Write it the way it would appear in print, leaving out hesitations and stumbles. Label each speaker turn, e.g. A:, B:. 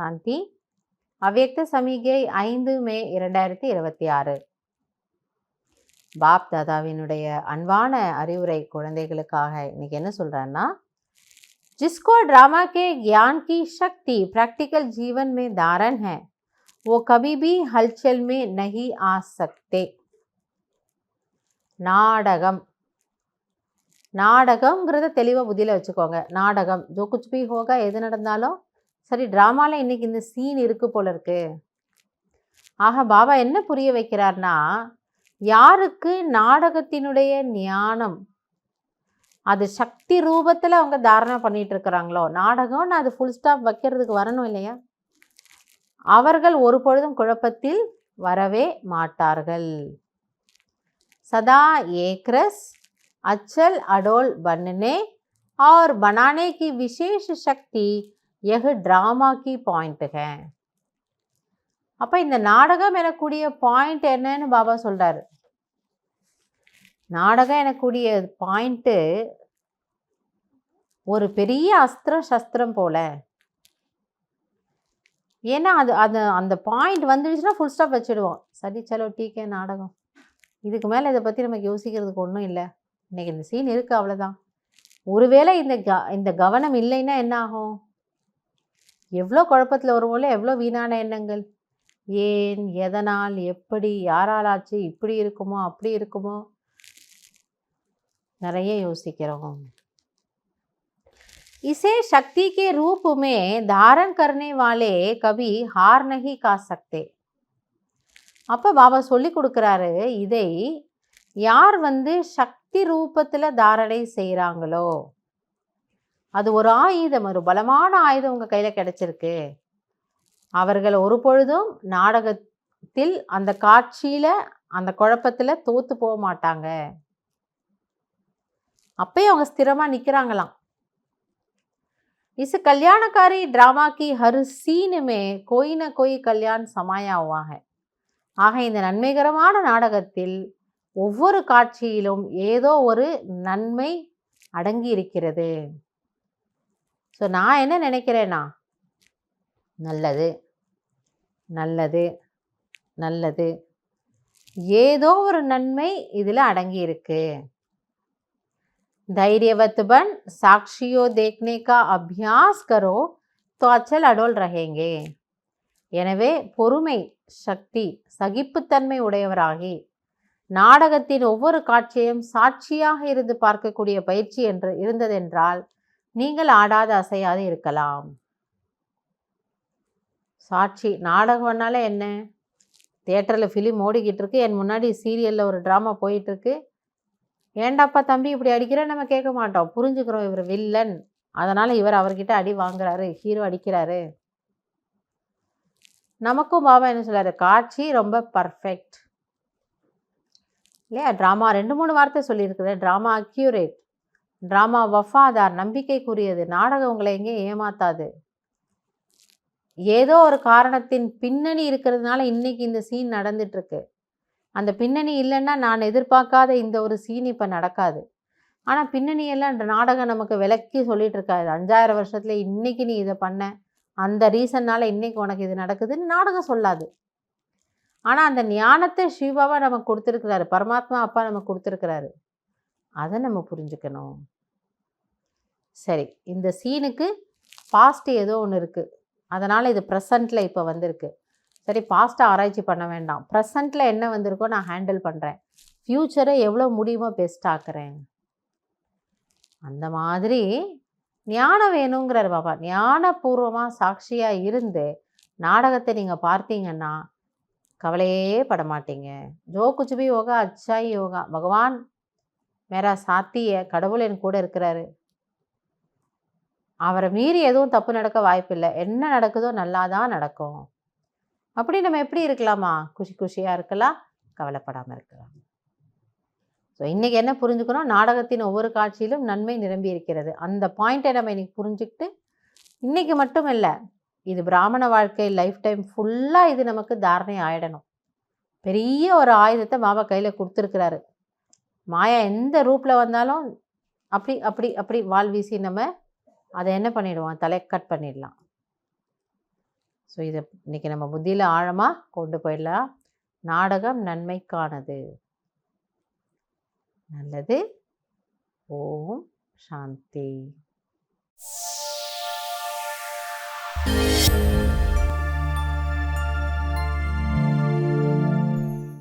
A: சாந்தி. அவ்யக்த சமிகை 5 மே 2026. பாப் தாதாவினுடைய அன்பான அறிவுரை குழந்தைகளுக்காக இன்னைக்கு என்ன சொல்றாருன்னா, जिसको ड्रामा के ज्ञान की शक्ति प्रैक्टिकल जीवन में धारण है वो कभी भी हलचल में नहीं आ सकते. நாடகம் நாடகம்ங்கிறத தெளிவாக புத்தியில் வச்சுக்கோங்க. நாடகம் ஜோ குச் பி ஹோகா, எது நடந்தாலும் சரி. ட்ராமாவில் இன்னைக்கு இந்த சீன் இருக்கு போல இருக்கு. ஆக பாபா என்ன புரிய வைக்கிறார்னா, யாருக்கு நாடகத்தினுடைய ஞானம் அது சக்தி ரூபத்தில் அவங்க தாரணை பண்ணிட்டு இருக்கிறாங்களோ, நாடகம்னு அது ஃபுல் ஸ்டாப் வைக்கிறதுக்கு வரணும் இல்லையா, அவர்கள் ஒரு பொழுதும் குழப்பத்தில் வரவே மாட்டார்கள். சதா ஏக்ரஸ் अचल अडोल बनने और बनाने की विशेष शक्ति यह ड्रामा की पॉइंट है. அப்போ இந்த நாடகம் எனக்கூடிய பாயிண்ட் என்னன்னு பாபா சொல்றாரு. நாடகம் எனக்கூடிய பாயிண்ட்டு ஒரு பெரிய அஸ்திரம் சஸ்திரம் போல. ஏன்னா அது அது அந்த பாயிண்ட் வந்துடுச்சுன்னா ஃபுல் ஸ்டாப் வச்சுடுவோம். சரி சலோ டீக்கே நாடகம், இதுக்கு மேலே இதை பற்றி நமக்கு யோசிக்கிறதுக்கு ஒன்றும் இல்லை. இன்றைக்கி இந்த சீன் இருக்குது, அவ்வளோதான். ஒருவேளை இந்த கவனம் இல்லைன்னா என்ன ஆகும்? எவ்வளோ குழப்பத்தில் வருவோம்ல, எவ்வளோ வீணான எண்ணங்கள். ஏன், எதனால், எப்படி, யாரால் ஆச்சு, இப்படி இருக்குமோ அப்படி இருக்குமோ, நிறைய யோசிக்கிறோம். इसे शक्ति के रूप में धारण करने वाले कभी हार नहीं खा सकते. அப்போ பாபா சொல்லி கொடுக்குறாரு, இதை யார் சக்தி ரூபத்தில் தாரணை செய்கிறாங்களோ, அது ஒரு ஆயுதம், ஒரு பலமான ஆயுதம் உங்கள் கையில் கிடைச்சிருக்கு. அவர்கள் ஒரு பொழுதும் நாடகத்தில் அந்த காட்சியில் அந்த குழப்பத்தில் தோற்று போக மாட்டாங்க. அப்பயே அவங்க ஸ்திரமாக நிற்கிறாங்களாம். इस कल्याणकारी ड्रामा की हर सीन में कोई ना कोई कल्याण समाया हुआ है. ஆக இந்த நன்மைகரமான நாடகத்தில் ஒவ்வொரு காட்சியிலும் ஏதோ ஒரு நன்மை அடங்கி இருக்கிறது. ஸோ நான் என்ன நினைக்கிறேன்னா, நல்லது நல்லது நல்லது, ஏதோ ஒரு நன்மை இதில் அடங்கி இருக்கு. धैर्यवत बन साक्षियों देखने का अभ्यास करो तो अचल अडोल रहेंगे. எனவே பொறுமை சக்தி சகிப்புத்தன்மை உடையவராகி நாடகத்தின் ஒவ்வொரு காட்சியையும் சாட்சியாக இருந்து பார்க்கக்கூடிய பயிற்சி என்று இருந்ததென்றால் நீங்கள் ஆடாது அசையாது இருக்கலாம். சாட்சி நாடகம்னால என்ன? தியேட்டரில் ஃபிலிம் ஓடிக்கிட்டு இருக்கு, என் முன்னாடி சீரியலில் ஒரு ட்ராமா போயிட்டுருக்கு. ஏண்டாப்பா தம்பி இப்படி அடிக்கிறேன்னு நம்ம கேட்க மாட்டோம். புரிஞ்சுக்கிறோம், இவர் வில்லன், அதனால் இவர் அவர்கிட்ட அடி வாங்குறாரு, ஹீரோ அடிக்கிறாரு. நமக்கும் பாபா என்ன சொல்கிறாரு, காட்சி ரொம்ப பர்ஃபெக்ட் இல்லையா? ட்ராமா 2-3 வார்த்தை சொல்லியிருக்குது. ட்ராமா அக்யூரேட், ட்ராமா வஃபாதார், நம்பிக்கைக்குரியது. நாடகம் உங்களை எங்கேயும் ஏமாத்தாது. ஏதோ ஒரு காரணத்தின் பின்னணி இருக்கிறதுனால இன்னைக்கு இந்த சீன் நடந்துட்டுருக்கு. அந்த பின்னணி இல்லைன்னா நான் எதிர்பார்க்காத இந்த ஒரு சீன் இப்போ நடக்காது. ஆனால் பின்னணியெல்லாம் நாடகம் நமக்கு விளக்கி சொல்லிட்டு இருக்காது. 5000 வருஷத்துல இன்னைக்கு நீ இதை பண்ண, அந்த ரீசன்னால் இன்னைக்கு உனக்கு இது நடக்குதுன்னு நாடகம் சொல்லாது. ஆனால் அந்த ஞானத்தை சிவாவா நமக்கு கொடுத்துருக்கிறாரு, பரமாத்மா அப்பா நமக்கு கொடுத்துருக்கிறாரு. அதை நம்ம புரிஞ்சுக்கணும். சரி, இந்த சீனுக்கு பாஸ்ட் ஏதோ ஒன்று இருக்குது, அதனால் இது ப்ரெசண்ட்டில் இப்போ வந்திருக்கு. சரி, பாஸ்ட்டை ஆராய்ச்சி பண்ண வேண்டாம், ப்ரெசண்ட்டில் என்ன வந்திருக்கோ நான் ஹேண்டில் பண்ணுறேன், ஃப்யூச்சரை எவ்வளோ முடியுமோ பெஸ்ட் ஆக்குறேன். அந்த மாதிரி ஞானம் வேணுங்கிறார் பாபா. ஞானபூர்வமாக சாட்சியாக இருந்து நாடகத்தை நீங்கள் பார்த்தீங்கன்னா கவலையே பட மாட்டீங்க. ஜோ குச் பி யோகா அச்சாய் யோகா, பகவான் மேரா சாத்திய, கடவுள் என் கூட இருக்கிறாரு, அவரை மீறி எதுவும் தப்பு நடக்க வாய்ப்பில்லை, என்ன நடக்குதோ நல்லா தான் நடக்கும். அப்படி நம்ம எப்படி இருக்கலாமா? குஷியாக இருக்கலாம், கவலைப்படாமல் இருக்கலாம். ஸோ இன்றைக்கி என்ன புரிஞ்சுக்கணும், நாடகத்தின் ஒவ்வொரு காட்சியிலும் நன்மை நிரம்பி இருக்கிறது. அந்த பாயிண்ட்டை நம்ம இன்றைக்கி புரிஞ்சுக்கிட்டு, இன்றைக்கி மட்டும் இல்லை, இது பிராமண வாழ்க்கை லைஃப் டைம் ஃபுல்லாக இது நமக்கு தாரணை ஆகிடணும். பெரிய ஒரு ஆயுதத்தை பாபா கையில் கொடுத்துருக்கிறாரு. மாயா எந்த ரூப்பில் வந்தாலும் அப்படி அப்படி அப்படி வால் வீசி நம்ம அதை என்ன பண்ணிடுவோம், தலை கட் பண்ணிடலாம். ஸோ இதை இன்னைக்கு நம்ம புத்தியில் ஆழமாக கொண்டு போயிடலாம். நாடகம் நன்மைக்கானது. நல்லது. ஓம் சாந்தி.